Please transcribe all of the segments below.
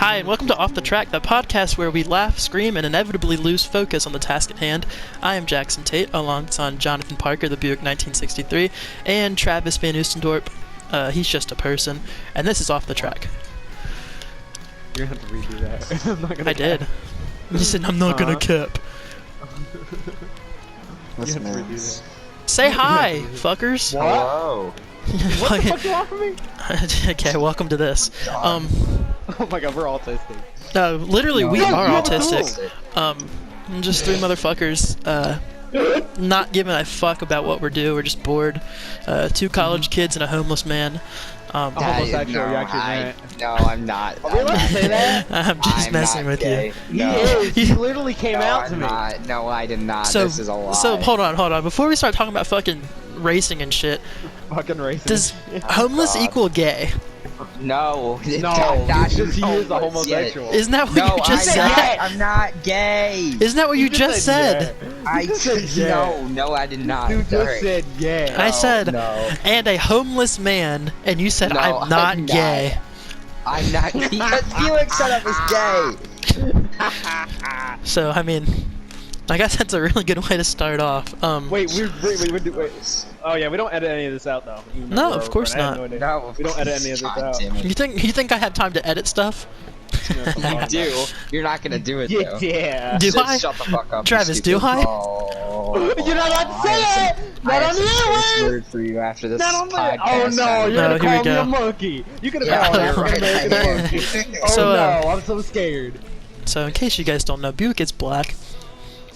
Hi, and welcome to Off the Track, the podcast where we laugh, scream, and inevitably lose focus on the task at hand. I am Jackson Tate, alongside Jonathan Parker, the Buick 1963, and Travis Van Oostendorp. He's just a person, and this is Off the Track. You're gonna have to redo that. I'm not gonna I did. You said I'm not gonna cap. You have to redo that. Say hi, fuckers. What? Hello. What the fuck do you want from me? Okay, welcome to this. Oh my god, we're autistic. Literally, we No, are you have a autistic. Just three motherfuckers, not giving a fuck about what we're doing. We're just bored. Two college kids and a homeless man. Homosexual, you actually meant. No, I'm not. Are we allowed to say that? I'm just messing with you. No. He literally came out to I'm me. not. No, I did not. So, This is a lie. so hold on. Before we start talking about fucking racing and shit, Fucking racist. does homeless God. equal gay? No. No, not it's just he is a homeless yet. homosexual. Isn't that what No, you just I'm said? not. I'm not gay. Isn't that what you just said? I said yeah. No, I did not. Dude Sorry. just said yeah. I said, no. and a homeless man, and you said No, I'm not I'm gay. I'm not. Because Felix said I was gay. So I mean, I guess that's a really good way to start off. Wait. Oh yeah, we don't edit any of this out though. Even though No, we're of course recording. I not. had no idea. No, We don't edit any of this God out. damn it. You think I have time to edit stuff? You do. You're not gonna do it though. Yeah. Do Just I? Shut the fuck up. Travis, you do stupid- I? Oh, You're not allowed to say it! I Not have on some the choice airwaves! word for you after this Not on the. podcast. Oh no, you're No, gonna here we call me go. a monkey. You could have Yeah. called me African American monkey. Oh So, no, I'm so scared. So in case you guys don't know, Buick is black.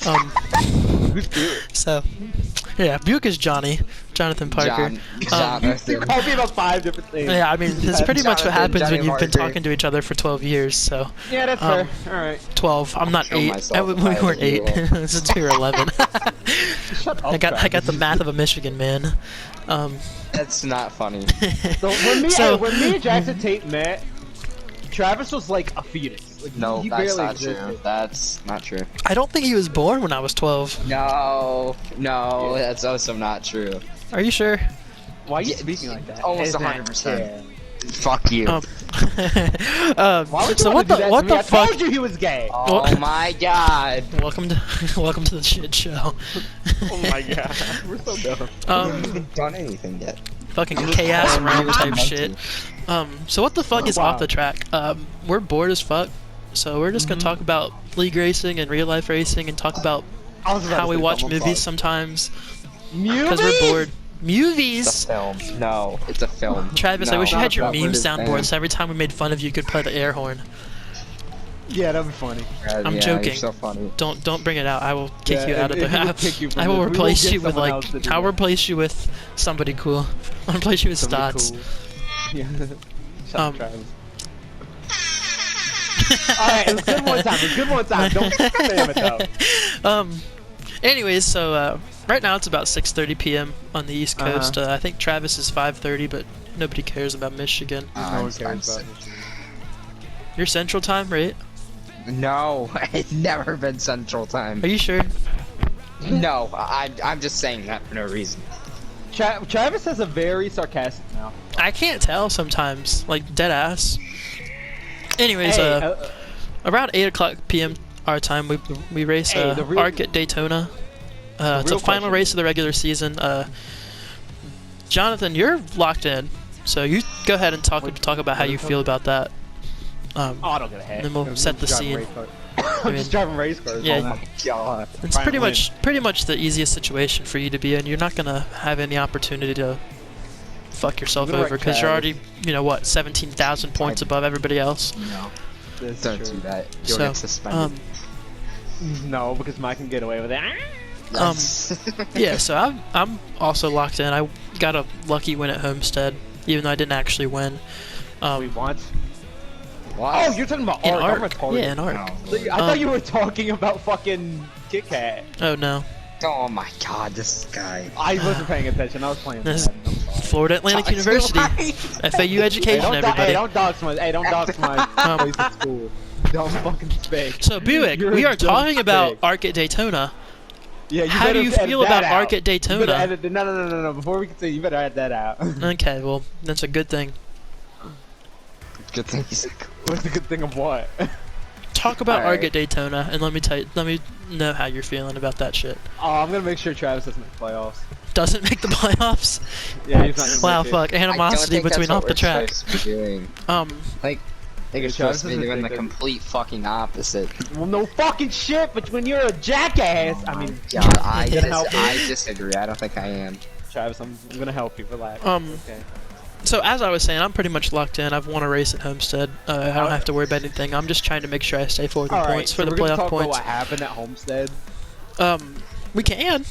Who's Buick? So yeah, Buick is Jonathan Parker. You Jonathan. called me about 5 different things. Yeah, I mean, it's pretty much what Jonathan, happens when Johnny you've been Parker. talking to each other for 12 years. So Yeah, that's fair. Alright. 12. I'm not Kill 8. myself We if I weren't ever 8 do. since we were 11. Shut up. I got the math of a Michigan man. That's not funny. So when me, So- when me and Jackson Tate met, Travis was like a fetus. Like, No, he that's barely not existed. true. That's not true. I don't think he was born when I was 12. No, that's also not true. Are you sure? Why are you Yeah, speaking like that? almost Isn't that 100%. fair? Fuck you. Um, Why would you so want what to do the that what to me? the I fuck? told you he was gay. Oh my god. Welcome to the shit show. Oh my god, we're so dumb. I haven't done anything yet. Fucking chaos realm type Monkey. shit. So what the fuck is Wow. Off the Track? We're bored as fuck, so we're just gonna talk about league racing and real life racing and talk about I was about how to we say watch something movies fun. sometimes Movies? because we're bored. It's Movies. a film. No, it's a film. Travis, I No, wish you had your not meme what it is, soundboard, man. so every time we made fun of you, you could play the air horn. Yeah, that'd be funny. I'm yeah, joking. You're so funny. Don't bring it out. I will kick Yeah, you out of if the we would kick you from I will this, we will replace get you with someone like. else to do I'll that. replace you with somebody cool. I'll replace you with Somebody Stotts. cool. Yeah. Shut Um, up, Travis. Alright, it was good one time. It was good one time. Don't spam it though. Anyways, so right now it's about 6:30 p.m. on the East Coast. I think Travis is 5:30, but nobody cares about Michigan. No one I'm cares about sick. it. You're Central Time, right? No, it's never been Central Time. Are you sure? No, I'm just saying that for no reason. Travis has a very sarcastic mouth. I can't tell sometimes, like dead ass. Anyways, Hey, around 8 p.m. our time, we race Hey, the real- ARC at Daytona. It's a real final question race of the regular season. Jonathan, you're locked in, so you go ahead and talk about how you feel about that. oh, I don't get ahead. Then we'll set the scene. I'm just driving race cars. Yeah. all night. God. It's Try and pretty much the easiest situation for you to be in. You're not gonna have any opportunity to fuck yourself You're right, over because you're Travis. already, what, 17,000 points above everybody else. No, That's don't true. do that. You'll So, get suspended. No, because Mike can get away with it. That's- Yeah, so I'm also locked in. I got a lucky win at Homestead, even though I didn't actually win. We want. What? Oh, you're talking about In Ark. I'm Arc, retarded. yeah, in Arc. No. I thought you were talking about fucking Kit Kat. Oh no, Oh my god, this guy. I wasn't paying attention. I was playing. This- Madden. I'm sorry. Florida Atlantic University, FAU Hey, education, don't everybody. don't dox my. Hey, don't dox my Um, place at school. Don't fucking speak. So Buick, You're we a are dumb talking about pig. ARC at Daytona. Yeah, you How do better you edit feel that about out. ARC at You better Daytona? edit the- No. Before we continue, you better edit that out. Okay, well that's a good thing. Good thing he's a What's the good thing of what? Talk about Alright. ARG at Daytona, and let me know how you're feeling about that shit. Oh, I'm gonna make sure Travis doesn't make playoffs. Doesn't make the playoffs. Yeah, he's not gonna Wow, make fuck, I don't animosity think between that's what off the we're track. supposed to be doing. Um, I think it's Travis supposed to be doesn't doing the think that- complete fucking opposite. Well, no fucking shit, but when you're a jackass, I mean, God, I, Gonna help I disagree. I don't think I am. Travis, I'm gonna help you. Relax. Um, Okay. so as I was saying, I'm pretty much locked in. I've won a race at Homestead. I don't have to worry about anything. I'm just trying to make sure I stay forward in All right, points so for the we're gonna playoff talk about points. what happened at Homestead. We can.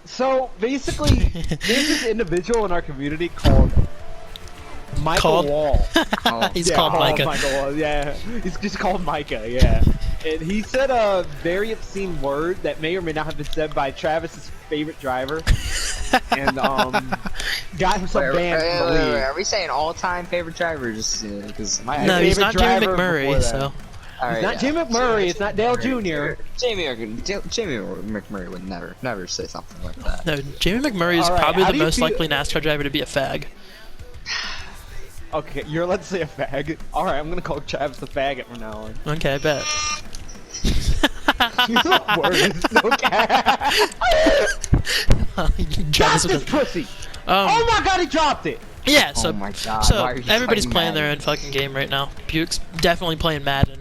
So basically, there's this individual in our community called Michael Called? Wall. Oh, He's called Micah. Michael Wall, yeah. He's just called Micah, yeah. And he said a very obscene word that may or may not have been said by Travis's favorite driver. And got him wait, banned from the league. are we saying all-time favorite driver? Just because my No, he's not favorite Jamie driver McMurray, before that. so Alright, Not Jim McMurray, it's not Dale Jr. Jamie McMurray would never say something like that. no. Jamie McMurray is All right, probably how the do you most feel- likely NASCAR driver to be a fag. Okay, you're allowed to say a fag. Alright, I'm gonna call Travis a faggot from now on. Okay, I bet. You're the worst, okay? Travis Drop with this a- pussy! Oh my god, he dropped it! Yeah, so Oh my God, so why are you everybody's playing playing their own Madden? fucking game right now. Buick's definitely playing Madden.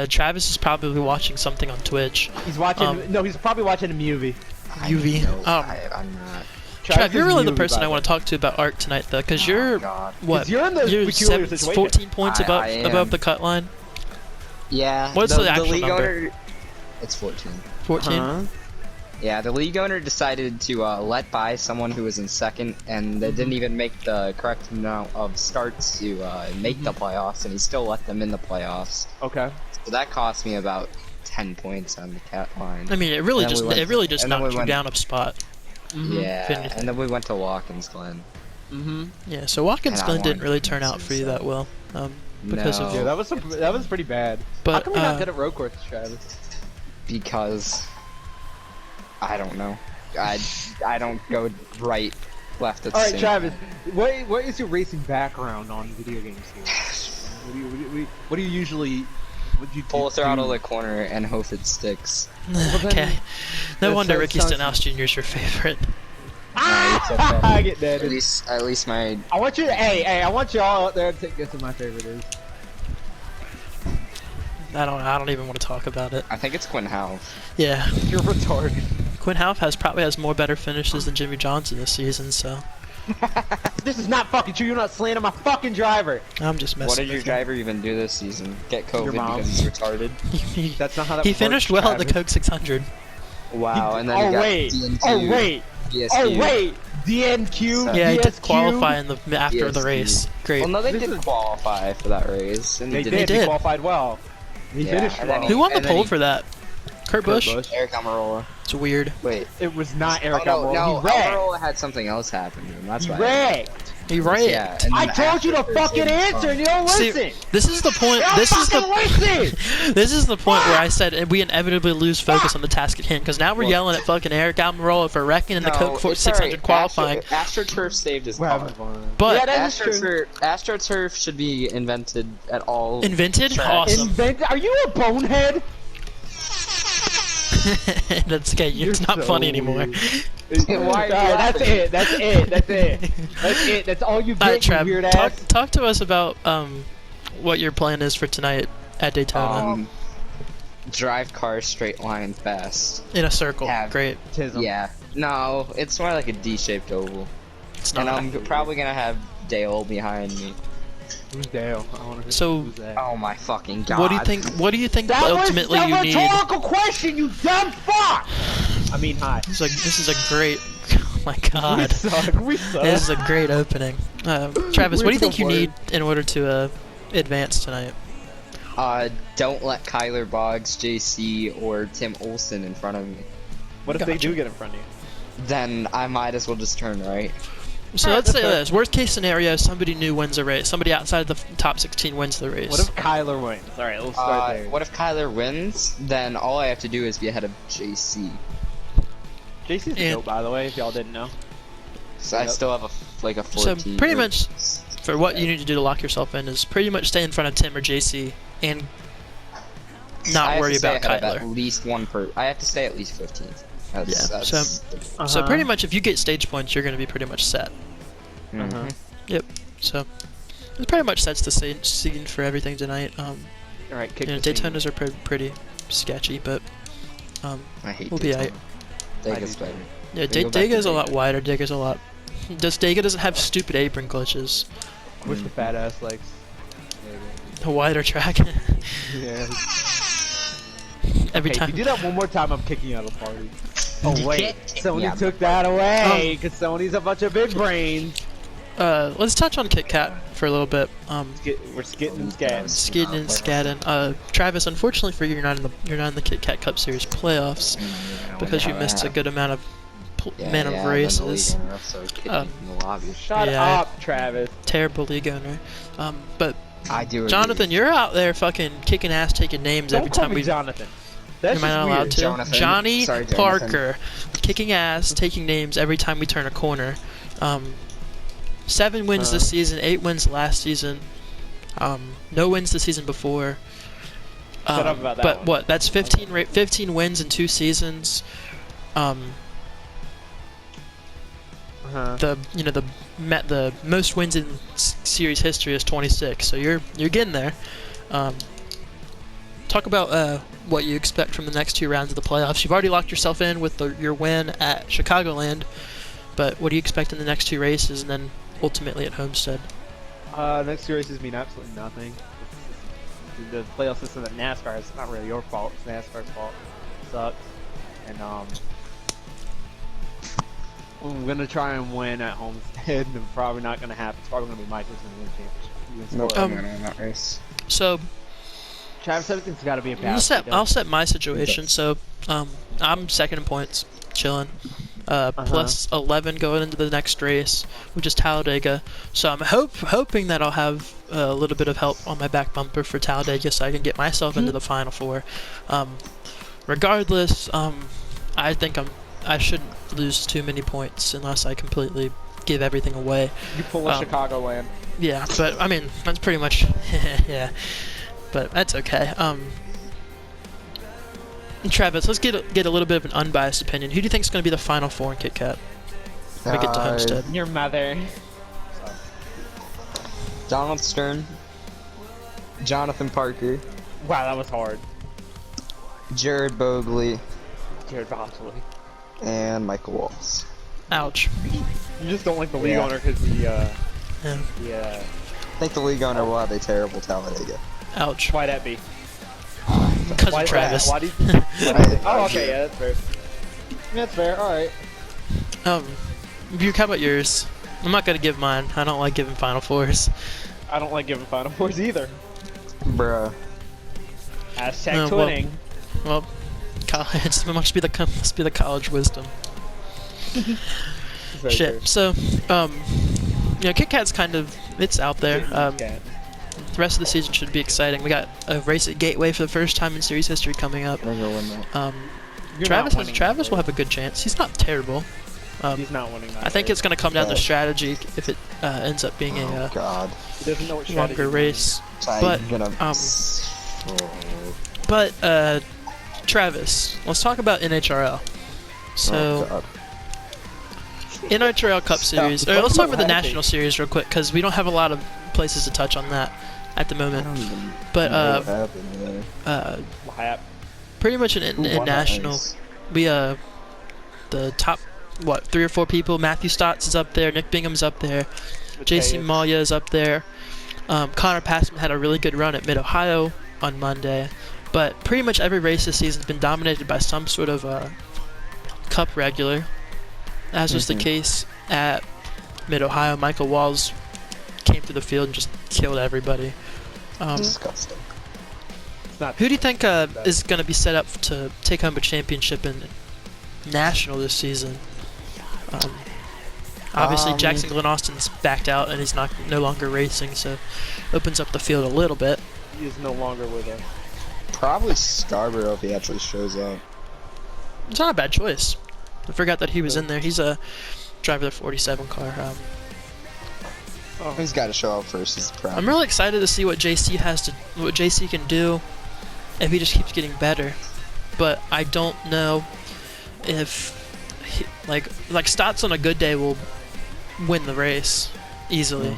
Travis is probably watching something on Twitch. He's watching, no, he's probably watching a movie. UV. No, Um, I'm not. Trav, you're is really the movie, person by I the want to talk to about ARC tonight, though, because Oh, you're God. what? you're in the peculiar situation. 14 points I am. above the cut line. Yeah. What's the actual league number? owner? It's 14. 14. Huh? Yeah, the league owner decided to let by someone who was in second, and they didn't even make the correct amount of starts to make the playoffs, and he still let them in the playoffs. Okay. So that cost me about 10 points on the cat line. I mean, it really And then just we went- just and then we knocked you went- down a spot. Yeah, if anything. and then we went to Watkins Glen. Mm-hmm. Yeah, so Watkins And I Glen didn't wanted really to turn out for you that well. Because No. of Yeah, that was pretty bad. But, How come you're not good at road courses, Travis? Because I don't know. I don't go right, left at the Alright, same Travis, time. what is your racing background on video games here? What do you usually... What do you Pull a do? throttle the corner and hope it sticks. okay. No that wonder sounds- Ricky sounds- Stenhouse Jr. is your favorite. Ah! I get that. At least my I want you to, hey, I want you all out there to guess what my favorite is. I don't even want to talk about it. I think it's Quinn Howe. Yeah. You're retarded. Quinn Houff probably has more better finishes than Jimmy Johnson this season, so This is not fucking true. You're not slandering my fucking driver. I'm just messing What did with your you. driver even do this season? Get COVID Your mom. because he's retarded? He, That's not how that he works, finished well at the Travis. Coke 600. Wow, and then Oh he got wait. DNQ, Oh wait. DSQ. Oh wait. DNQ. So- Yeah, he did DSQ. qualify after the DSQ. race. Great. Well, no, they This did is- qualify for that race, and They he did. did. He qualified well. He Yeah, finished and then well. Who won the and then pole he- for that? Kurt Busch? Eric Almirola. It's weird. Wait. It was not Eric Oh, no, Almirola. no, He wrecked. Almirola had something else happen to him. That's He why. wrecked. He right. Yeah, and I then told you to after fucking Thursday, answer and you don't See, listen. this is the point. You don't This is fucking the listen. this is the point where I said we inevitably lose focus on the task at hand because now we're Well- yelling at fucking Eric Almirola for wrecking in the No, Coke it's 600 alright. qualifying. AstroTurf saved his We're car. having fun. But Yeah, that is true. AstroTurf should be invented at all. invented, Trash. awesome. Are you a bonehead? That's okay. It's not so funny anymore. weird. Why are you Alright, that's laughing? it. That's it. That's it. That's it. That's all you All right, get, you weird Trav, ass. talk to us about what your plan is for tonight at Daytona Drive cars straight line fast. in a circle. have- Great. Tism. Yeah. No, it's more like a D-shaped oval. It's And not. I'm probably gonna have Dale behind me. Who's Dale? I wanna know So- who's that. Oh my fucking god. What do you think? What do you think That ultimately was you a need? rhetorical question, you dumb fuck! I mean, hi. This is a great. Oh my We god. suck. We suck. This is a great opening. Travis, what do you think you We're need in order to advance tonight? Don't let Kyler Boggs, JC, or Tim Olson in front of me. What if they Gotcha. do get in front of you? Then I might as well just turn right. So Alright, let's say that's fair. this: worst case scenario, somebody new wins a race. Somebody outside the top 16 wins the race. What if Kyler wins? Alright, let's start there. What if Kyler wins? Then all I have to do is be ahead of JC. JC's And- dope, by the way, if y'all didn't know. So I Yep. still have a 14. So pretty or much, for what you need to do to lock yourself in is pretty much stay in front of Tim or JC and not worry about Kyler. At least I have to stay at least 15th. So pretty much if you get stage points, you're going to be pretty much set. Yep. So it pretty much sets the scene for everything tonight. All right, kick Daytonas are pretty sketchy, but I hate we'll be Daytona. alright. Dega's better. Yeah, Dega's a lot wider. Dega's a lot. Dega doesn't have stupid apron glitches. With the badass legs. A wider track. Yeah. Every time. If you do that one more time, I'm kicking you out of the party. Oh You wait, can't kick me Sony out of took the that away because Sony's a bunch of big brains. Let's touch on Kit Kat for a little bit. We're skitting and scatting. Skidding and scatting. Travis, unfortunately for you, you're not in the Kit Kat Cup Series playoffs because you missed a good amount of races. Shut up, Travis. Terrible league owner. But I do. Jonathan, you're out there fucking kicking ass, taking names every Don't call time me we. Jonathan. That's Am I just not weird. allowed to? Jonathan. Johnny Sorry, Jonathan. Parker, kicking ass, taking names every time we turn a corner. 7 wins this season, 8 wins last season. No wins the season before. Shut up about that but one. what? That's 15 wins in 2 seasons. The most wins in series history is 26. So you're getting there. Talk about what you expect from the next 2 rounds of the playoffs. You've already locked yourself in with your win at Chicagoland, but what do you expect in the next 2 races and then ultimately at Homestead? Next 2 races mean absolutely nothing. The playoff system that NASCAR is not really your fault. It's NASCAR's fault. It sucks. And I'm gonna try and win at Homestead. And probably not gonna happen. It's probably gonna be Mike who's gonna win championship. No, Um, I'm gonna win that race. So Travis, everything's got to be a I'll balance. set my situation. So I'm second in points, chilling. Plus 11 going into the next race, which is Talladega. So I'm hoping that I'll have a little bit of help on my back bumper for Talladega, so I can get myself into the Final 4. Regardless, I think I shouldn't lose too many points unless I completely give everything away. You pull a Chicagoland. Yeah, but I mean that's pretty much yeah. But that's okay. Travis, let's get a little bit of an unbiased opinion. Who do you think is going to be the Final 4 in Kit Kat when we get to Homestead? Your mother. Donald Stern, Jonathan Parker, Wow, that was hard. Jared Bogley, Jared Bosley. and Michael Walls. Ouch. You just don't like the league Yeah. owner because Yeah. I think the league owner will have a terrible Talladega. Ouch. why that be? Because Why of is Travis. that? Why do you... Oh, okay, yeah, that's fair. That's fair. All right. Buke, how about yours? I'm not gonna give mine. I don't like giving Final 4s. I don't like giving Final Fours either. Bruh. Hashtag well, twinning. Well, it must be the college wisdom. Very Shit. true. So, Kit Kat's kind of it's out there. Cat. The rest of the season should be exciting. We got a race at Gateway for the first time in series history coming up. I'm gonna win that. You're Travis not winning that will race. have a good chance. He's not terrible. He's not winning that I think race. it's going to come down to strategy if it ends up being Oh a God. He doesn't know what strategy longer to race. I'm But, gonna. But Travis, let's talk about NHRL. So. God. NHRL Cup Series. Stop. Or let's talk about the Happy. National Series real quick because we don't have a lot of places to touch on that at the I moment. don't even But know what happened there. What happened? pretty much in Who won that national, race? we the top 3 or 4 people. Matthew Stotts is up there. Nick Bingham's up there. JC Mateus. Malia is up there. Connor Passman had a really good run at Mid Ohio on Monday, but pretty much every race this season has been dominated by some sort of Cup regular. As was the case at Mid Ohio, Michael Walls came through the field and just killed everybody. Disgusting. It's not. Who do you think is going to be set up to take home a championship in National this season? Obviously, Jackson Glenn Austin's backed out and he's no longer racing, so opens up the field a little bit. He is no longer with us. Probably Scarborough if he actually shows up. It's not a bad choice. I forgot that he was in there. He's a driver of the 47 car. He's got to show up first. Is the problem. I'm really excited to see what JC can do if he just keeps getting better. But I don't know if like Stotts on a good day will win the race easily,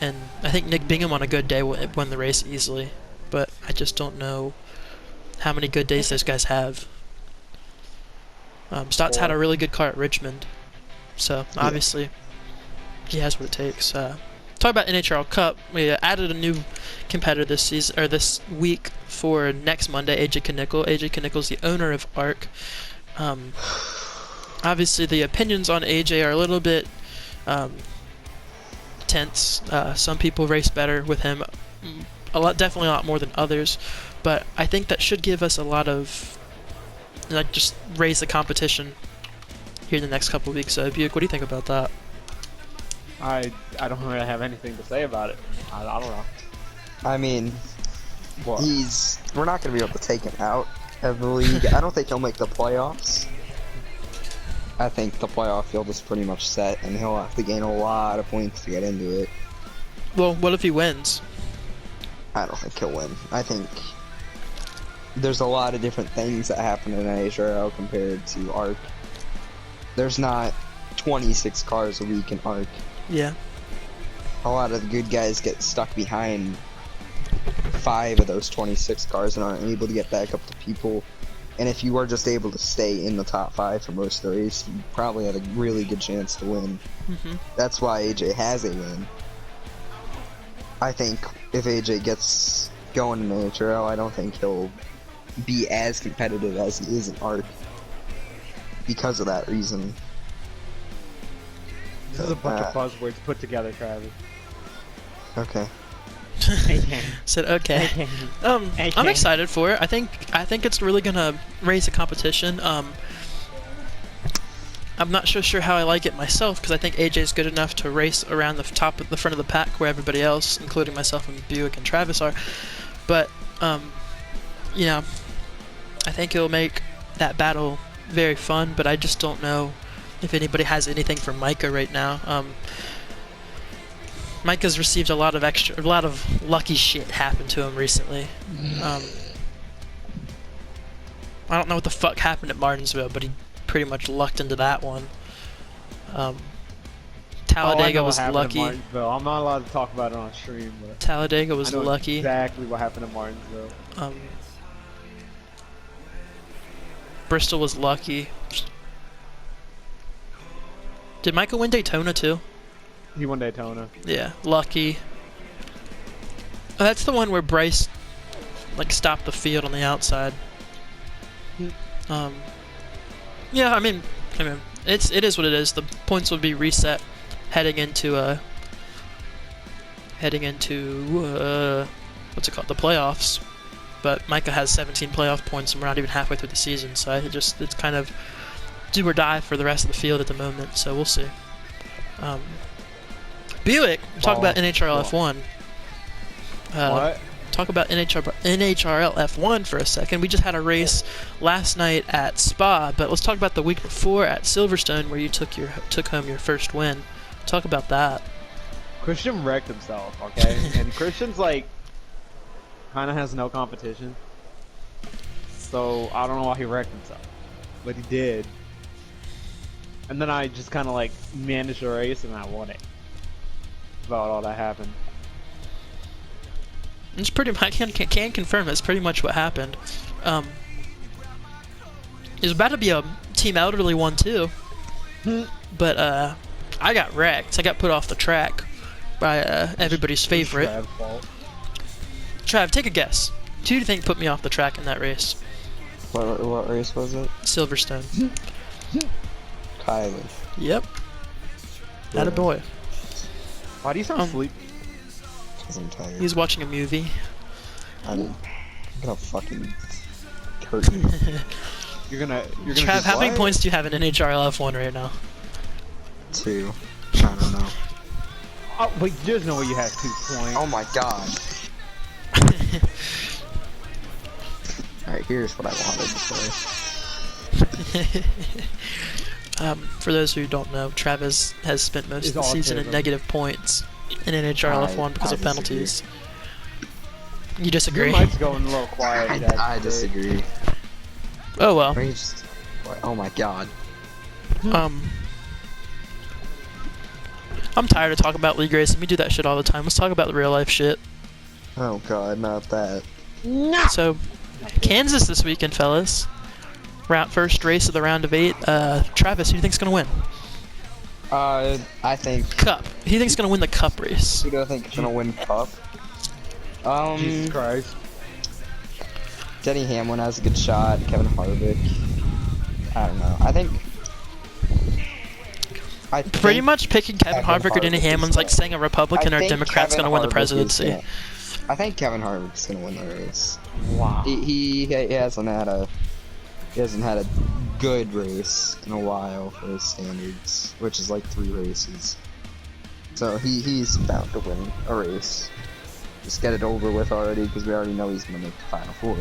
and I think Nick Bingham on a good day will win the race easily. But I just don't know how many good days those guys have. Stotts had a really good car at Richmond, so obviously he has what it takes. Talk about NHRL Cup. We added a new competitor this season or this week for next Monday. AJ Knickel. AJ Knickel's the owner of ARC. Obviously, the opinions on AJ are a little bit tense. Some people race better with him, definitely a lot more than others. But I think that should give us a lot of just raise the competition here in the next couple of weeks. Buick, what do you think about that? I don't really have anything to say about it. I don't know. I mean, What? we're not going to be able to take him out of the league. I don't think he'll make the playoffs. I think the playoff field is pretty much set, and he'll have to gain a lot of points to get into it. Well, what if he wins? I don't think he'll win. I think there's a lot of different things that happen in NHRL compared to ARC. There's not 26 cars a week in ARC. Yeah. A lot of the good guys get stuck behind 5 of those 26 cars and aren't able to get back up to people. And if you were just able to stay in the top 5 for most of the race, you probably had a really good chance to win. That's why AJ has a win. I think if AJ gets going in NHRL, I don't think he'll be as competitive as he is in ARC because of that reason. This is a bunch of buzzwords put together, Travis. Okay. Said okay. I'm excited for it. I think it's really gonna raise the competition. I'm not so sure how I like it myself because I think AJ is good enough to race around the front of the pack where everybody else, including myself and Buick and Travis, are. But you know, I think it'll make that battle very fun. But I just don't know if anybody has anything for Micah right now. Micah's received a lot of lucky shit happen to him recently. I don't know what the fuck happened at Martinsville, but he pretty much lucked into that one. Talladega was lucky. I'm not allowed to talk about it on stream, but Talladega was I know lucky. exactly what happened at Martinsville. Bristol was lucky. Did Michael win Daytona too? He won Daytona. Yeah, lucky. Oh, that's the one where Bryce stopped the field on the outside. Yeah, I mean, it is what it is. The points will be reset heading into what's it called, the playoffs. But Micah has 17 playoff points, and we're not even halfway through the season, so it's kind of do or die for the rest of the field at the moment. So we'll see. Buick, talk about NHRL F1. What? Talk about NHRL F1 for a second. We just had a race last night at Spa, but let's talk about the week before at Silverstone where you took home your first win. Talk about that. Christian wrecked himself, okay? And Christian's kind of has no competition. So I don't know why he wrecked himself, but he did. And then I just kind of managed the race and I won it. About all that happened. It's pretty. I can confirm it's pretty much what happened. It was about to be a Team Elderly one too, but I got wrecked. I got put off the track by everybody's favorite. Trav, take a guess. Who do you think put me off the track in that race? What race was it? Silverstone. Kylie. Yep. That a boy. Why do you sound sleepy? Because I'm tired. He's watching a movie. I'm gonna fucking hurt you. You're gonna Trav, how many points do you have in NHRL F1 right now? 2. I don't know. Oh, wait, there's no way you have 2 points. Oh my god. Alright, here's what I wanted to say. For those who don't know, Travis has spent most of the season in negative points. in NHRL F1 because I of disagree. penalties. You Your disagree? mic's going a little quiet. Jackson I Tate. disagree. Oh well. Oh my god. I'm tired of talking about league racing. We do that shit all the time. Let's talk about the real life shit. Oh god, not that. So, Kansas this weekend, fellas. First race of the round of 8. Travis, who do you think's gonna win? I think. Cup. Who do you think's gonna win the Cup race? Who do I think is gonna win Cup? Jesus Christ. Denny Hamlin has a good shot. Kevin Harvick. I don't know. I think Pretty much picking Kevin Kevin Harvick or Denny Harvick is Hamlin's like gonna- saying a Republican I or a think Democrat's Kevin gonna win the Harvick is presidency. gonna- I think Kevin Harvick's gonna win the race. Wow. He hasn't had a good race in a while for his standards, which is like 3 races. So he's bound to win a race. Just get it over with already, because we already know he's gonna make the final 4.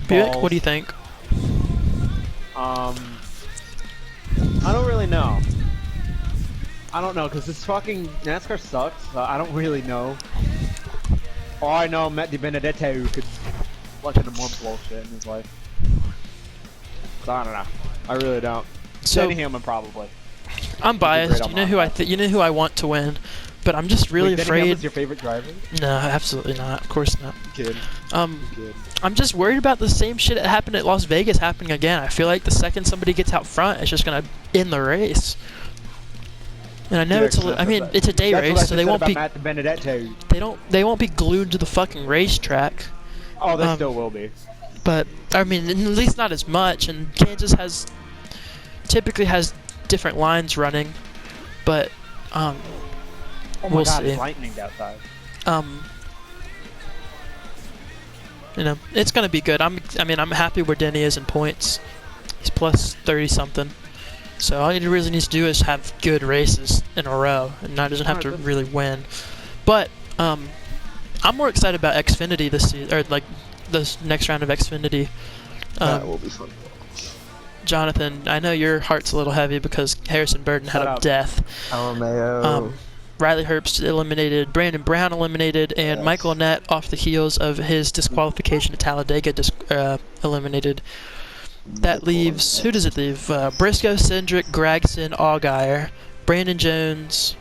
Buick, what do you think? I don't really know. I don't know, because this fucking NASCAR sucks. So I don't really know. All I know, Matt DiBenedetto could look into more bullshit in his life. So I don't know. I really don't. So Denny Hamlin probably. I'm biased. You know who you know who I want to win, but I'm just really Wait, Denny afraid. Hamlin's your favorite driver? No, absolutely not. Of course not. Kid. Kid. I'm just worried about the same shit that happened at Las Vegas happening again. I feel like the second somebody gets out front, it's just gonna end the race. And I know Yeah, it's I mean, it's a day That's what I race, so said they won't about be Matt DiBenedetto. they won't be glued to the fucking racetrack. Oh, they Um, still will be. But I mean, at least not as much. And Kansas typically has different lines running, but Oh my we'll god, see. it's lightning outside. You know, it's gonna be good. I'm happy where Denny is in points. He's plus 30 something. So all he really needs to do is have good races in a row, and not doesn't have to really win. But I'm more excited about Xfinity this season, or like this next round of Xfinity. That will be fun. Jonathan, I know your heart's a little heavy because Harrison Burton had Shut a up. death. Mayo. Riley Herbst eliminated, Brandon Brown eliminated, and Yes. Michael Annett, off the heels of his disqualification at Talladega, eliminated. That leaves, who does it leave? Briscoe, Cindric, Gregson, Allgaier, Brandon Jones,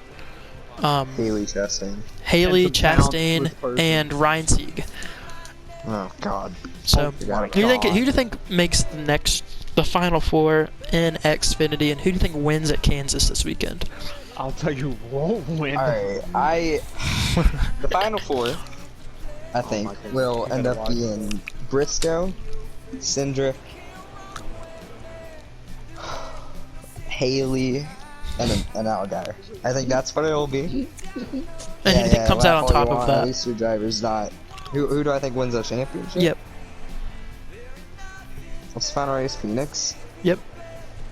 Haley Chastain. Haley, And some talent Chastain, with person. and Ryan Sieg. Oh god. So, Oh my who God. do you think makes the final 4 in Xfinity, and who do you think wins at Kansas this weekend? I'll tell you who won't win. Alright, the final 4, I think, my goodness, will you end gotta up watch being Briscoe, Cindric, Haley, and Allgaier. I think that's what it'll be. And who do you think comes out on top of At that? least your driver's not. Who do I think wins the championship? Yep. What's the final race? Phoenix? Yep.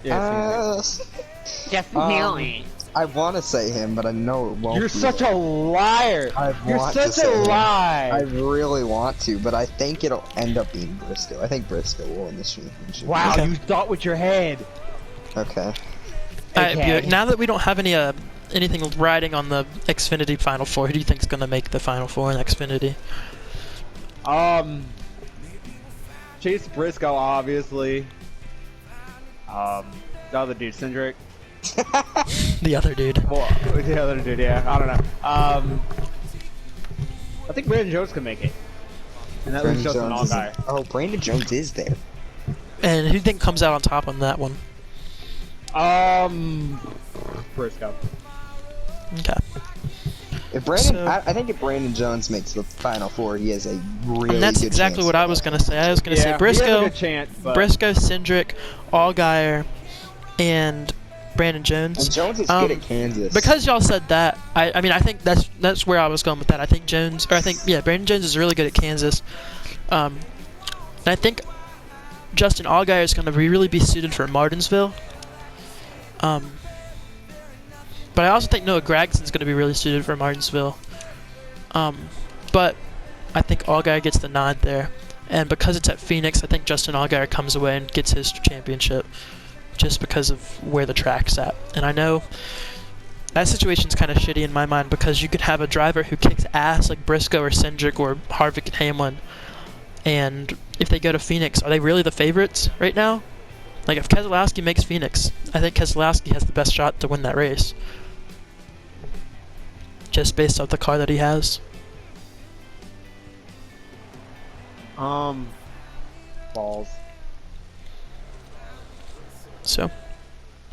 Yeah, Um, I want to say him, but I know it won't. You're be such him. a liar. I You're want to such say a him. lie. I really want to, but I think it'll end up being Briscoe. I think Briscoe will win this championship. Wow, Okay. you thought with your head. Okay. Alright, Okay. Buick, now that we don't have anything riding on the Xfinity Final 4, who do you think's gonna make the Final 4 in Xfinity? Chase Briscoe, obviously. The other dude, Cindric. The other dude. Well, the other dude, yeah. I don't know. I think Brandon Jones can make it. And that leaves Justin Jones Allgaier. isn't- Oh, Brandon Jones is there. And who do you think comes out on top on that one? Briscoe. Okay. If Brandon, So- I think if Brandon Jones makes the final 4, he has a really And that's good exactly chance what to I was win. gonna say. I was gonna say He has a Briscoe, good chance, but Briscoe, Cindric, Allgaier, and Brandon And Jones. Jones is Um, good at Kansas. Because y'all said that, I mean I think that's where I was going with that. I think Brandon Jones is really good at Kansas. And I think Justin Allgaier is gonna really be suited for Martinsville. But I also think Noah Gragson's gonna be really suited for Martinsville. But I think Allgaier gets the nod there. And because it's at Phoenix, I think Justin Allgaier comes away and gets his championship. just because of where the track's at. And I know that situation's kind of shitty in my mind because you could have a driver who kicks ass like Briscoe or Cindric or Harvick and Hamlin, and if they go to Phoenix, are they really the favorites right now? Like, if Keselowski makes Phoenix, I think Keselowski has the best shot to win that race. Just based off the car that he has. Balls. So,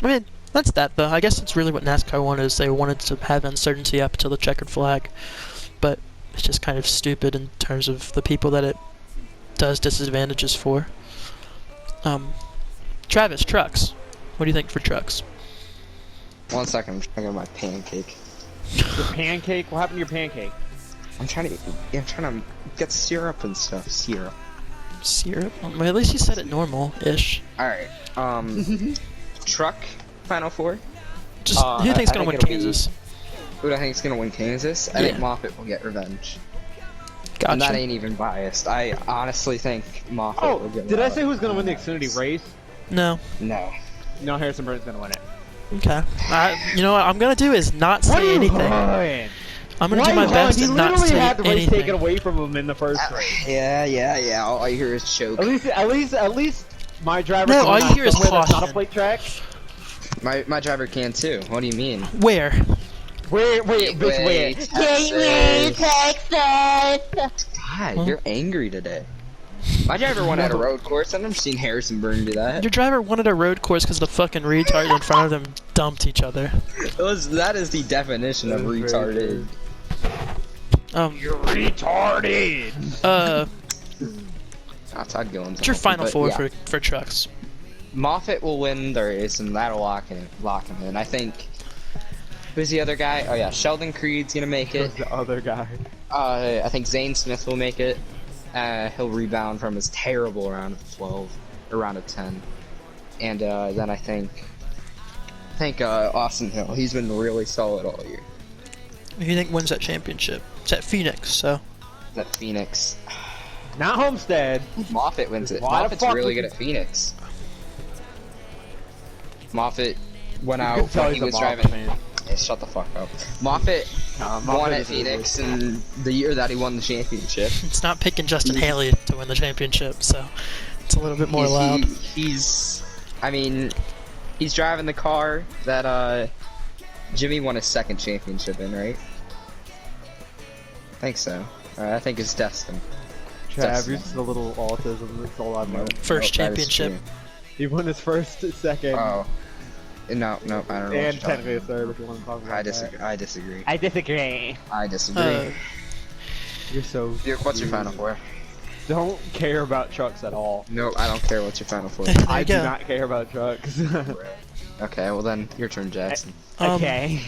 I mean, that's that, though. I guess that's really what NASCAR wanted, is they wanted to have uncertainty up until the checkered flag. But it's just kind of stupid in terms of the people that it does disadvantages for. Travis, trucks. What do you think for trucks? 1 second, I'm trying to get my pancake. Your pancake? What happened to your pancake? I'm trying to get syrup and stuff. Syrup. Syrup? Well, at least you said it normal-ish. Alright, truck, Final Four. Just, who do you think's I gonna win think it'll be- Kansas? Who do I think is gonna win Kansas? I Yeah. think Moffitt will get revenge. And that Gotcha. ain't even biased. I honestly think Moffitt Oh, will get did I revenge. say who's gonna win the Xfinity race? No. No. No, Harrison Burton's gonna win it. Okay. You know what I'm gonna do is not say anything. I'm gonna do my best He and not literally say had the race taken anything. away from him in the first race. Yeah. All I hear is choke. At least my driver. No, can all win you on hear is somewhere that's not a caution. plate track. My driver can too. What do you mean? Where? Wait, bitch, wait. Gateway, Texas. God, you're angry today. My driver won at a road course. I've never seen Harrison Burton do that. Your driver wanted a road course because the fucking retard in front of them dumped each other. That is the definition of That is very retarded. You're retarded. Todd Gilliland's What's your healthy, final but four yeah. for trucks? Moffitt will win the race, and that'll lock him in. I think. Who's the other guy? Oh yeah, Sheldon Creed's gonna make it. Who's the other guy? I think Zane Smith will make it. He'll rebound from his terrible round of 12, or round of 10, and then I think Austin Hill. He's been really solid all year. Who do you think wins that championship? It's at Phoenix, so. That Phoenix. Not Homestead. Moffitt wins it. Why the Moffitt's fuck really would good at Phoenix. Moffitt went You out could tell when he's he a was Moffitt driving. fan. Hey, shut the fuck up. Moffitt won Moffitt at is a Phoenix in the year that he won the championship. It's not picking Justin Haley to win the championship, so it's a little bit more loud. He's driving the car that Jimmy won his second championship in, right? I think so. I think it's destined. Trav, you're just a little autism. That's all I know. First Nope, that is championship. true. He won his first, second, Oh. No, I don't know. what you're and talking technically a about. third. If you want to talk about I that. disagree. I disagree. I disagree. I disagree. You're so. What's your final four? Don't care about trucks at all. Nope, I don't care. What's your final four? There I you do go. not care about trucks. Okay, well then, your turn, Jackson. Okay.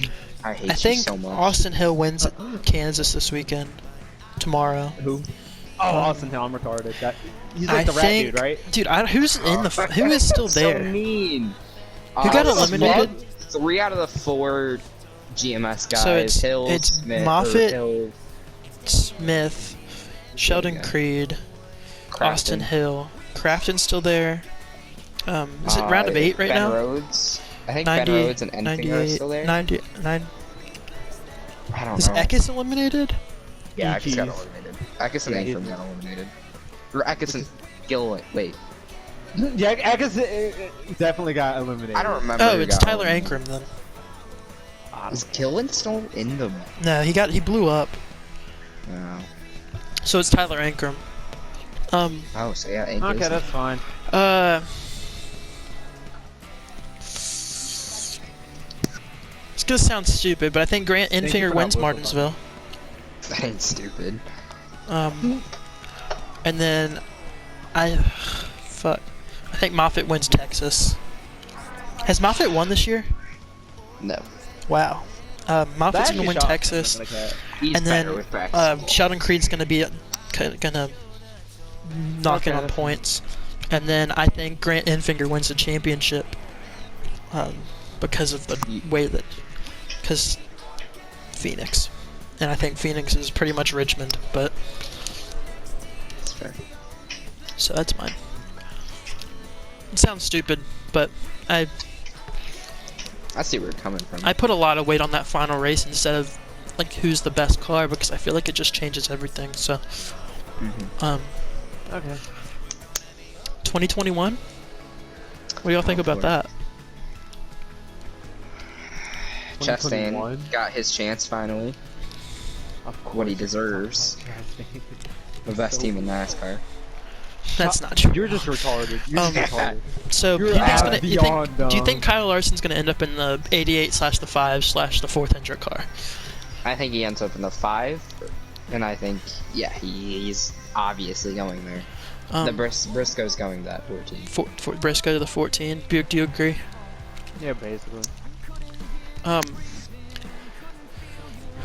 I hate I you think so much. Austin Hill wins at Kansas this weekend. Tomorrow. Who? Oh, Austin Hill. I'm retarded. He's like the rat think, dude, right? Dude, who's in the who is still So there? mean. Who got eliminated? 3 out of the 4 GMS guys. So it's- Hill, it's Smith, Moffitt, Hill, Smith, Sheldon Yeah. Creed, Crafton. Austin Hill, Crafton's still there. Is it round of 8 right ben now? Rhodes. I think 90, Ben Rhodes and Enfinger are 98, still there. 99. I don't Is know. Eckes eliminated? Yeah, Eckes got EPs. eliminated. Eckes and Yeah, Ankrum got eliminated. Or Eckes and Gill. Wait, Yeah, Eckes definitely got eliminated. I don't remember. Oh, who it's got Tyler eliminated. Ankrum then. Is Gillen still in the? No, he blew up. No. So it's Tyler Ankrum. Oh, so yeah, Ankrum. Okay, that's fine. It's gonna sound stupid, but I think Grant Thank you Enfinger for wins not listening. Martinsville. That ain't stupid. And then I think Moffitt wins Texas. Has Moffitt won this year? No. Wow. Moffitt's gonna win Texas, He's and better then with practice. Sheldon Creed's gonna be gonna knock it Okay, on that's points, and then I think Grant Enfinger wins the championship because of the way that because Phoenix, and I think Phoenix is pretty much Richmond, but That's fair. so that's mine. It sounds stupid, But I see where you're coming from. I put a lot of weight on that final race instead of like who's the best car because I feel like it just changes everything. So, Okay. 2021. What do y'all think about for it. that? Chastain 2021? got his chance finally. Of What he course you're talking deserves. about Chastain. The best So team in NASCAR. That's not true. You're just retarded. You're just retarded. So You're you think it's gonna, beyond do you dumb. think Kyle Larson's gonna end up in the 88/the 5/ the 4th injured car? I think he ends up in the 5, and I think, yeah, he's obviously going there. The Briscoe's going that 14. For Briscoe to the 14. Buick, do you agree? Yeah, basically.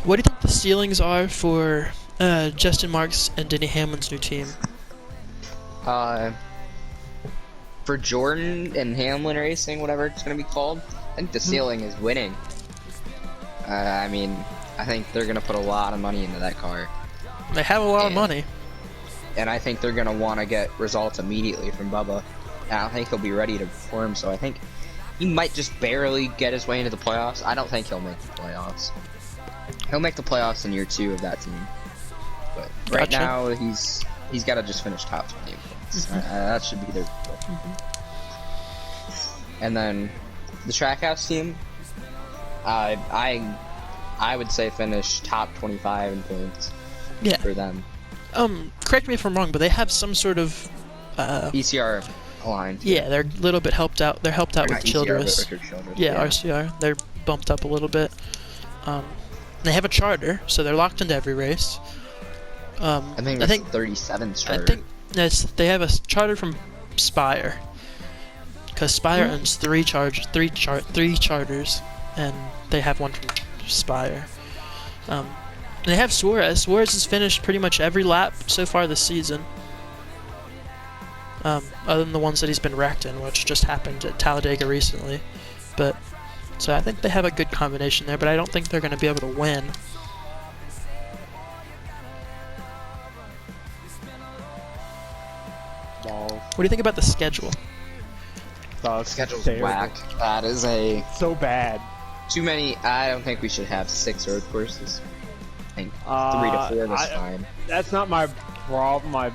What do you think the ceilings are for Justin Marks and Denny Hamlin's new team? For Jordan and Hamlin Racing, whatever it's gonna be called, I think the ceiling is winning. I mean, I think they're gonna put a lot of money into that car, They have a lot of money. and I think they're gonna want to get results immediately from Bubba. And I don't think he'll be ready to perform, so I think he might just barely get his way into the playoffs. I don't think he'll make the playoffs. He'll make the playoffs in year 2 of that team, but right Gotcha. now he's got to just finish top 20 points. That should be their goal. And then the Trackhouse team, I would say finish top 25 in points Yeah. for them. Correct me if I'm wrong, but they have some sort of ECR aligned. yeah, they're a little bit helped out. They're helped out Or with not ECR, but Childress. Richard Childress. Yeah, RCR. They're bumped up a little bit. They have a charter, so they're locked into every race. I think I that's think 37 starter. I think they have a charter from Spire, because Spire owns three charters, and they have one from Spire. And they have Suarez. Suarez has finished pretty much every lap so far this season, other than the ones that he's been wrecked in, which just happened at Talladega recently. But so I think they have a good combination there, but I don't think they're going to be able to win. Balls. What do you think about the schedule? Sucks. Schedule's Terrible. whack. That is So bad. too many. I don't think we should have 6 road courses. I think 3 to 4 is fine. That's not my problem.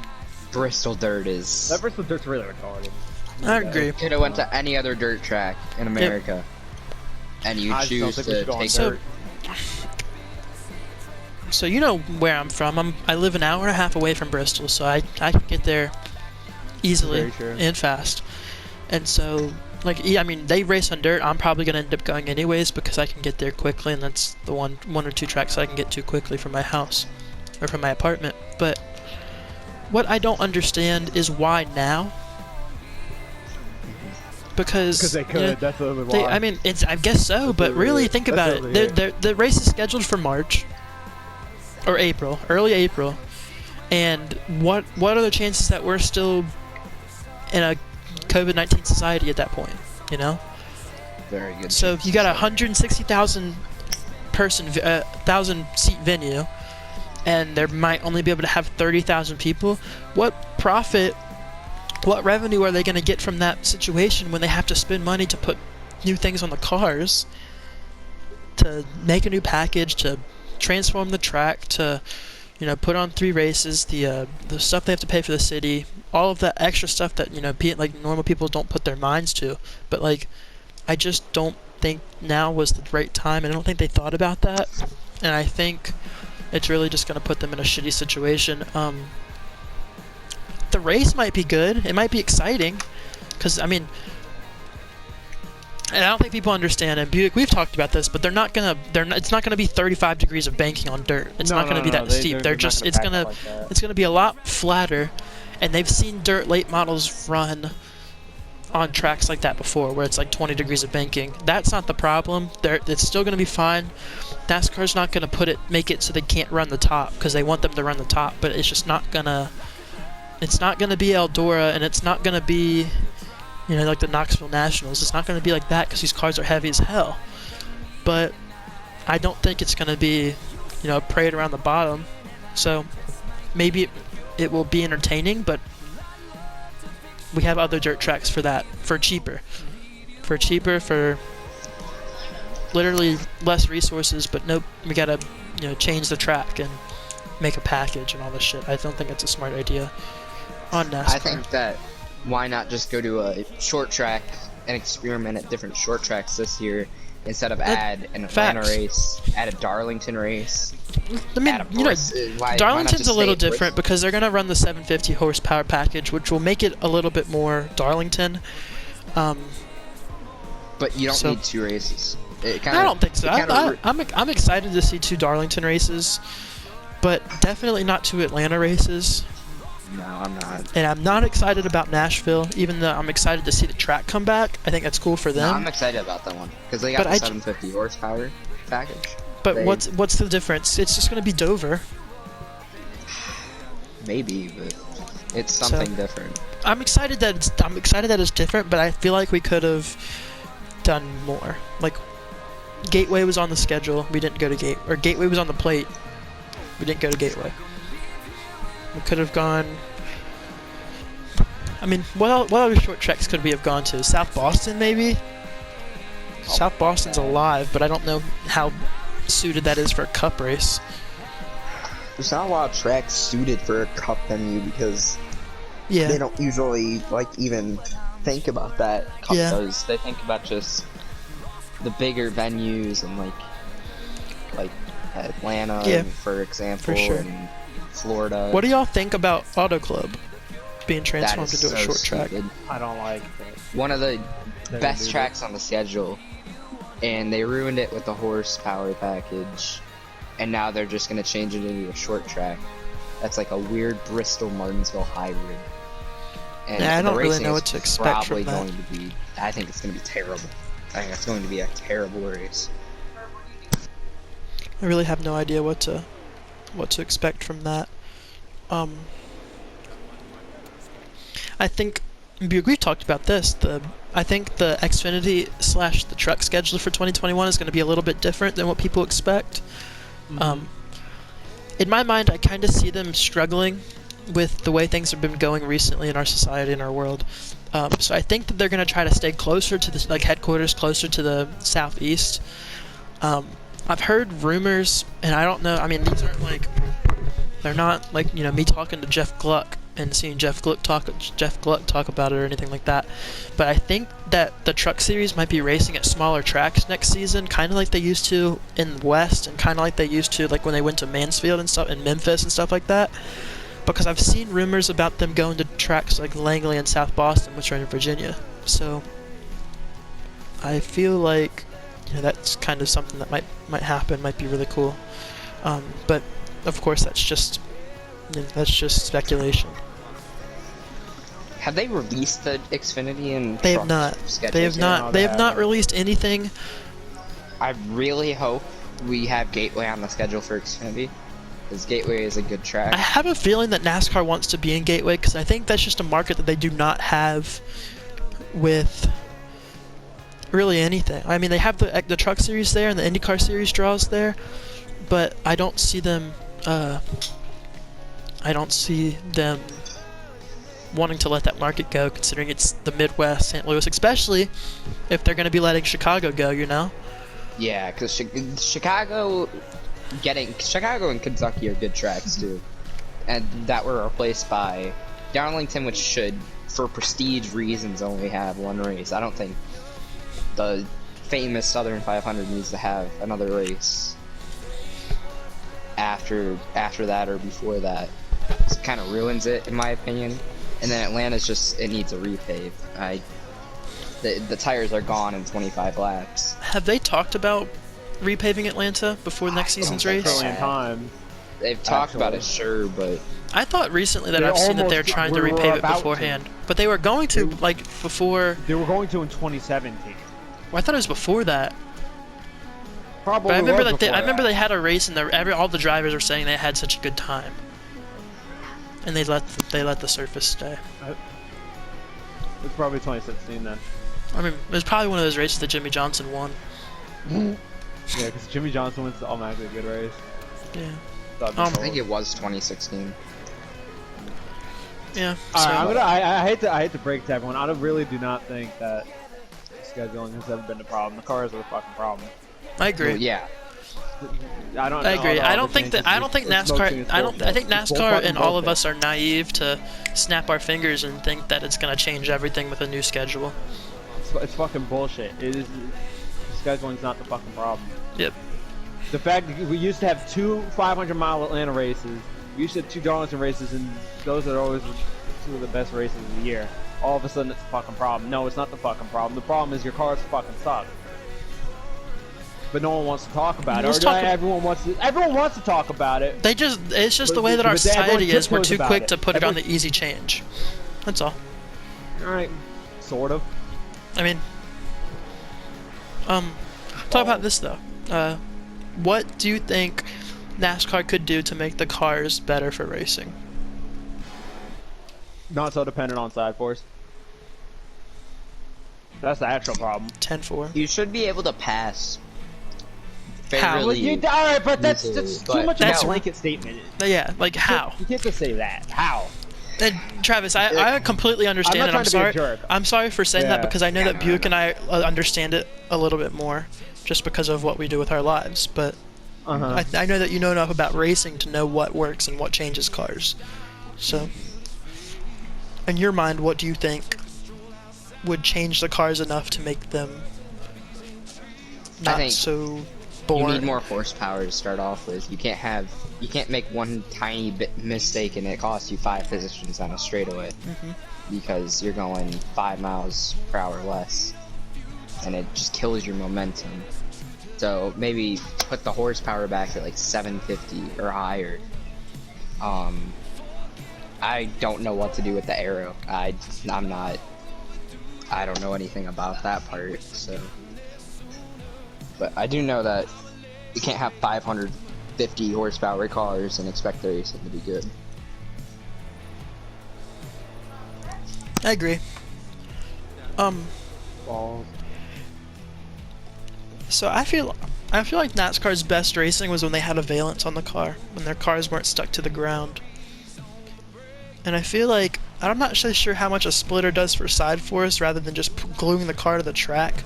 Bristol dirt is. That Bristol Dirt's really retarded. I agree. Could have went to any other dirt track in America, and you I just don't choose think we to should go on take So- dirt. So you know where I'm from. I live an hour and a half away from Bristol, so I can get there easily Very true. and fast. And so, like, yeah, I mean, they race on dirt. I'm probably gonna end up going anyways because I can get there quickly, and that's the one or two tracks I can get to quickly from my house or from my apartment. But what I don't understand is why now. Because they you could. know, That's literally why. I mean, I guess so, but really think That's about literally it. The race is scheduled for March or April, early April, and what are the chances that we're still in a COVID-19 society at that point? You know, very good. so if you got a 160,000 thousand seat venue, and there might only be able to have 30,000 people. What profit? What revenue are they going to get from that situation when they have to spend money to put new things on the cars, to make a new package, to transform the track, to put on 3 races, the stuff they have to pay for the city, all of that extra stuff that like normal people don't put their minds to. But like, I just don't think now was the right time, and I don't think they thought about that, and I think it's really just going to put them in a shitty situation. The race might be good. It might be exciting, because I mean, and I don't think people understand. And Buick, we've talked about this, but it's not gonna be 35 degrees of banking on dirt. It's not gonna be that steep. It's gonna be a lot flatter, and they've seen dirt late models run on tracks like that before, where it's like 20 degrees of banking. That's not the problem. It's still gonna be fine. NASCAR's not gonna make it so they can't run the top, because they want them to run the top, but it's just not gonna. It's not going to be Eldora, and it's not going to be, like the Knoxville Nationals. It's not going to be like that because these cars are heavy as hell. But I don't think it's going to be, a parade around the bottom. So maybe it will be entertaining, but we have other dirt tracks for that, for cheaper. for cheaper, for literally less resources, but nope, we gotta, change the track and make a package and all this shit. I don't think it's a smart idea on NASCAR. I think that why not just go to a short track and experiment at different short tracks this year instead of add an Atlanta race, add a Darlington race. I mean, Darlington's a little different Bristol? because they're gonna run the 750 horsepower package, which will make it a little bit more Darlington. But you don't need 2 races. I don't think so. I'm excited to see 2 Darlington races, but definitely not 2 Atlanta races. No, I'm not. And I'm not excited about Nashville, even though I'm excited to see the track come back. I think that's cool for them. No, I'm excited about that one because they got the 750 horsepower package. But what's the difference? It's just going to be Dover. Maybe, but it's something different. I'm excited that it's different, but I feel like we could have done more. Like Gateway was on the schedule, we didn't go to Gateway was on the plate, we didn't go to Gateway. We could have gone. I mean, what other short tracks could we have gone to? South Boston, maybe? South Boston's alive, but I don't know how suited that is for a cup race. There's not a lot of tracks suited for a cup venue because they don't usually even think about that. Cup does. They think about just the bigger venues and like Atlanta, for example, for sure. and Florida. What do y'all think about Auto Club being transformed into a short track? I don't like that. One of the best tracks on the schedule, and they ruined it with the horsepower package, and now they're just gonna change it into a short track. That's like a weird Bristol-Martinsville hybrid. And I don't really know what to expect from that. I think it's gonna be terrible. I think it's going to be a terrible race. I really have no idea what to expect from that. I think we've talked about this. I think the Xfinity / the truck schedule for 2021 is going to be a little bit different than what people expect. In my mind, I kind of see them struggling with the way things have been going recently in our society and our world. So I think that they're going to try to stay closer to the headquarters, closer to the southeast. I've heard rumors, and I don't know. I mean, these aren't they're not me talking to Jeff Gluck and seeing Jeff Gluck talk about it or anything like that. But I think that the Truck Series might be racing at smaller tracks next season, kind of like they used to in the West, and kind of like they used to when they went to Mansfield and stuff, and Memphis and stuff like that. Because I've seen rumors about them going to tracks like Langley and South Boston, which are in Virginia. So I feel like that's kind of something that might happen, might be really cool. But of course, that's just speculation. Have they released the Xfinity and They have not. They have not. They have not released anything. I really hope we have Gateway on the schedule for Xfinity, because Gateway is a good track. I have a feeling that NASCAR wants to be in Gateway because I think that's just a market that they do not have with really anything. I mean, they have the Truck Series there and the IndyCar Series draws there, but I don't see them. I don't see them wanting to let that market go, considering it's the Midwest, St. Louis, especially if they're going to be letting Chicago go. Yeah, because Chicago and Kentucky are good tracks too, and that were replaced by Darlington, which should, for prestige reasons, only have one race. I don't think the famous Southern 500 needs to have another race after that or before that. It kind of ruins it, in my opinion. And then Atlanta's it needs a repave. The tires are gone in 25 laps. Have they talked about repaving Atlanta before next season's race? They've talked about it, sure, but I thought recently that I've seen that they're trying to repave it beforehand, but they were going to before. They were going to in 2017. Well, I thought it was before that. Probably. But I remember they had a race and all the drivers were saying they had such a good time, and they let the surface stay. It's probably 2016 then. I mean, it was probably one of those races that Jimmy Johnson won. Yeah, because Jimmy Johnson wins the automatically good race. Yeah. I think it was 2016. Yeah. Alright, I hate to break to everyone. I really do not think that scheduling has ever been the problem. The cars are the fucking problem. I agree. Well, yeah. I don't. I agree. know I all don't the think that. changes. I don't think It's bullshit, NASCAR. it's I don't. I bullshit. think It's NASCAR fucking and all of bullshit. us are naive to snap our fingers and think that it's gonna change everything with a new schedule. It's fucking bullshit. It is. Scheduling's not the fucking problem. Yep. The fact that we used to have 2 500-mile Atlanta races, we used to have 2 Darlington races, and those are always 2 of the best races of the year. All of a sudden, it's a fucking problem. No, it's not the fucking problem. The problem is your cars fucking suck. But no one wants to talk about Let's it. talk Everyone wants to talk about it. They just. It's just the But- way that our but everyone society is. We're tiptoes too about quick it. to put it on Everyone- the easy change. That's all. All right, sort of. I mean. Talk about this though. What do you think NASCAR could do to make the cars better for racing? Not so dependent on side force. That's the actual problem. 10-4. You should be able to pass. How? Well, fairly all right, but that's easily, too but- much of That's- a blanket statement. Yeah, like how? You can't just say that. How? And Travis, I completely understand I'm not it. trying I'm to be a sorry. jerk. I'm sorry for saying that Yeah. because I know that Buick and I understand it a little bit more, just because of what we do with our lives. But Uh-huh. I know that you know enough about racing to know what works and what changes cars. So, in your mind, what do you think would change the cars enough to make them not think so You boring? need more horsepower to start off with. You can't make one tiny bit mistake and it costs you 5 positions on a straightaway because you're going 5 miles per hour less, and it just kills your momentum. So maybe put the horsepower back at like 750 or higher. I don't know what to do with the aero. I don't know anything about that part, so. But I do know that you can't have 550 horsepower cars and expect the racing to be good. I agree. Balls. So I feel like NASCAR's best racing was when they had a valence on the car, when their cars weren't stuck to the ground. And I feel like I'm not so sure how much a splitter does for side force rather than just gluing the car to the track.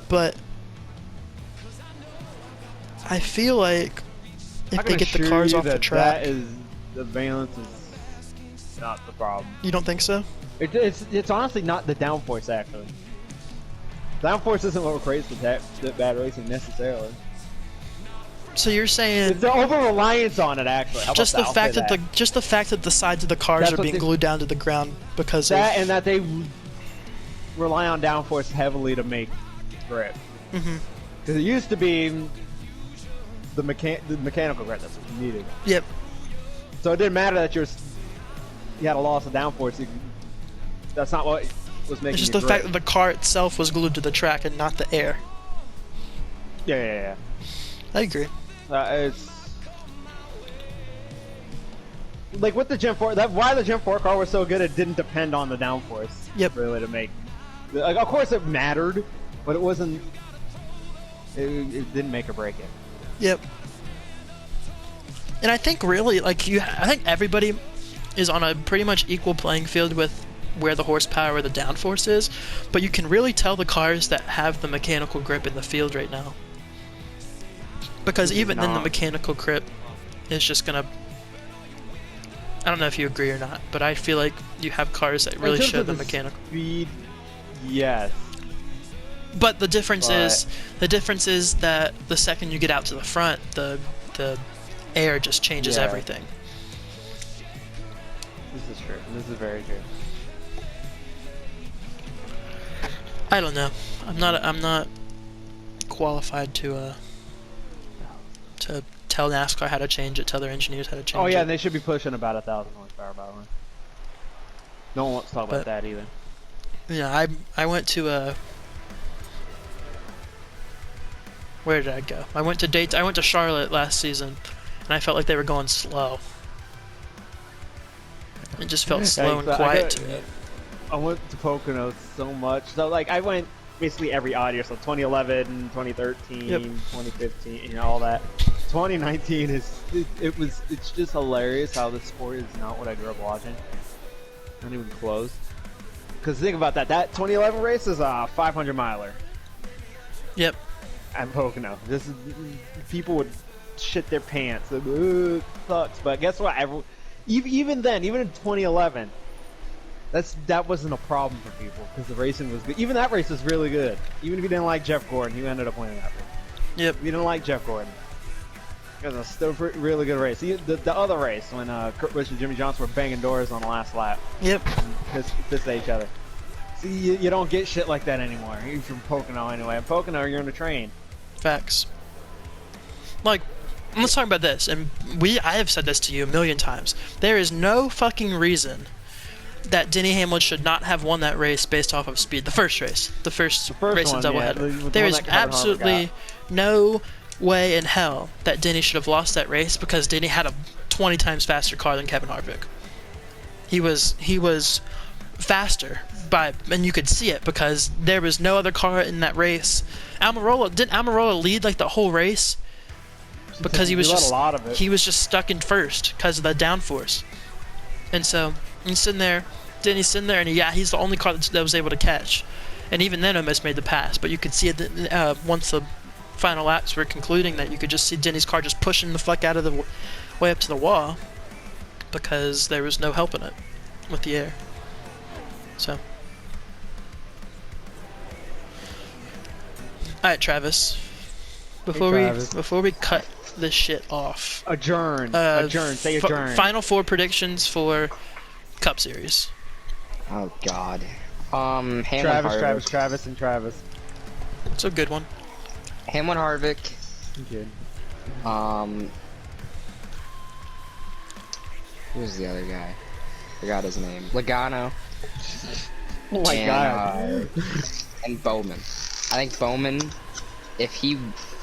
But I feel like if they get the cars off the track, The valence is not the problem. you don't think so? It's honestly not the downforce actually. Downforce isn't what creates the bad racing necessarily. So you're saying It's the over reliance on it actually. How just about the I'll fact say that just the fact that the sides of the cars That's are what being they- glued down to the ground because that of, and that they rely on downforce heavily to make grip. Mhm. Because it used to be the mechanical grip that's what you needed. Yep. So it didn't matter that you had a loss of downforce. That's not what was making It's just you the grip. fact that the car itself was glued to the track and not the air. Yeah. I agree. It's like with the Gen 4. Why the Gen 4 car was so good. It didn't depend on the downforce. Yep. Really to make. Like, of course it mattered, but it wasn't. It didn't make or break it. Yep. And I think really, like I think everybody is on a pretty much equal playing field with where the horsepower or the downforce is, but you can really tell the cars that have the mechanical grip in the field right now. Because This is even then, the not- mechanical grip is just gonna. I don't know if you agree or not, but I feel like you have cars that really In terms show of the mechanical. speed. Yes. But the difference is that the second you get out to the front, the air just changes Yeah. everything. This is true. This is very true. I don't know. I'm not qualified to tell NASCAR how to change it, tell their engineers how to change Oh yeah, it. and they should be pushing about 1,000 horsepower by the way. No one wants to talk But- about that either. Yeah, I went to where did I go? I went to Charlotte last season, and I felt like they were going slow. It just felt slow and quiet to me. I went to Poconos so much. So like I went basically every odd year. So 2011, 2013, Yep. 2015, all that. 2019 it's just hilarious how the sport is not what I grew up watching. Not even close. Because think about that. That 2011 race is a 500 miler Yep. at Pocono. This is, people would shit their pants. It sucks. But guess what? Even then, even in 2011, that wasn't a problem for people because the racing was good. Even that race was really good. Even if you didn't like Jeff Gordon, you ended up winning that race. Yep. If you didn't like Jeff Gordon, it was a still really good race. The other race when Kurt Busch and Jimmy Johnson were banging doors on the last lap, Yep. pissed at each other. See, you don't get shit like that anymore. You're from Pocono anyway. In Pocono, you're on a train. Facts. Like, let's talk about this. And I have said this to you a million times. There is no fucking reason that Denny Hamlin should not have won that race based off of speed. The first race. The first race in one, yeah, doubleheader. There is absolutely no way in hell that Denny should have lost that race because Denny had a 20 times faster car than Kevin Harvick. He was faster and you could see it because there was no other car in that race. Didn't Almirola lead like the whole race? Because he was just stuck in first because of the downforce. And so he's sitting there, Denny's sitting there, and he's the only car that was able to catch. And even then almost made the pass, but you could see it once the final laps were concluding that you could just see Denny's car just pushing the fuck out of the way up to the wall because there was no helping it with the air. So, alright, Travis. Before we cut this shit off, Adjourn. Say adjourn. Final four predictions for Cup Series. Oh God. Hamlin, Travis. It's a good one. Hamlin, Harvick. Good. Who's the other guy? Forgot his name. Logano. Oh my God. And Bowman. I think Bowman, if he...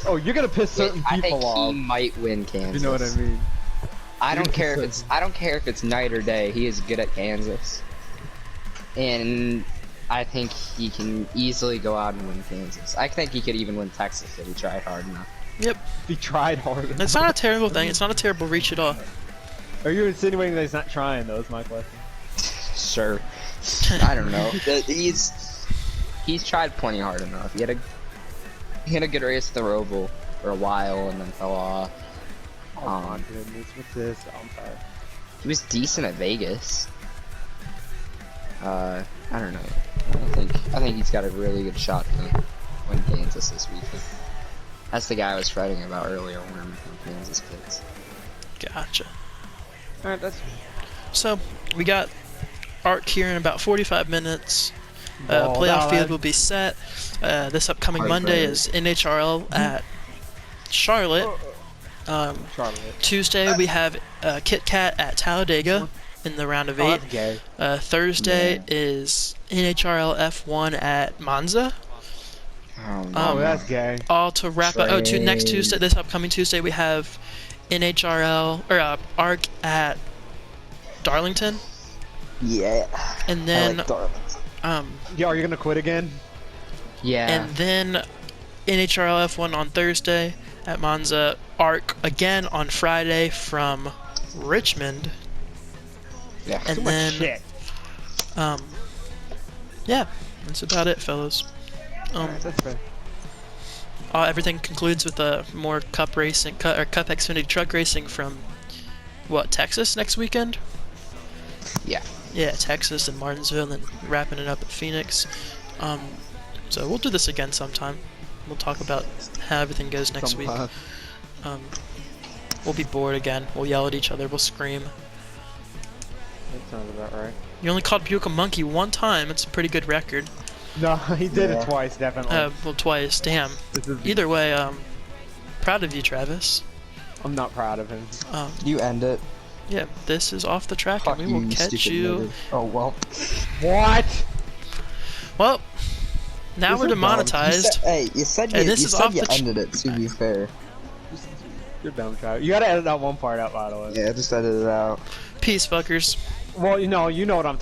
Oh, you're gonna piss certain people off. I think he might win Kansas. You know what I mean? I don't care if it's night or day. He is good at Kansas, and I think he can easily go out and win Kansas. I think he could even win Texas if he tried hard enough. Yep. He tried hard enough. It's not a terrible thing. It's not a terrible reach at all. Are you insinuating that he's not trying, though, is my question? Sure. I don't know. He's tried plenty hard enough. He had a good race at the Roval for a while and then fell off. Oh my goodness, what's this? Oh, I'm sorry. He was decent at Vegas. I don't know. I think he's got a really good shot to win Kansas this weekend. That's the guy I was writing about earlier when I'm from Kansas kids. Gotcha. Alright, that's... So, we got ARC here in about 45 minutes. Ball Playoff out. field will be set. This upcoming Monday is NHRL at Charlotte. Charlotte. Tuesday we have Kit Kat at Talladega in the round of 8. that's gay. Thursday is NHRL F1 at Monza. Oh, that's gay. All to wrap up. Next Tuesday, this upcoming Tuesday, we have NHRL or ARC at Darlington, Yeah. and then I like Darlington. Yo, are you gonna quit again? Yeah. and then NHRL F1 on Thursday at Monza. ARC again on Friday from Richmond, Yeah. and Too much then shit. yeah, that's about it, fellas. Alright, that's fair. Everything concludes with more Cup racing, or Cup Xfinity truck racing from Texas next weekend. Yeah. Yeah, Texas and Martinsville, and then wrapping it up at Phoenix. So we'll do this again sometime. We'll talk about how everything goes next week. We'll be bored again. We'll yell at each other. We'll scream. That sounds about right. You only called Buick a monkey one time. It's a pretty good record. No, he did it twice, definitely. Well, twice. Damn. This is- Either way, proud of you, Travis. I'm not proud of him. You end it. Yeah, this is Off the Track, Fuck and we will catch stupid you. nigger. Oh well. What? Well, now This we're is dumb. demonetized. You said Hey, this you is said off you the ended it. To be fair. You're dumb, Travis. You gotta edit that one part out, by the way. Yeah, just edit it out. Peace, fuckers. Well, you know what I'm talking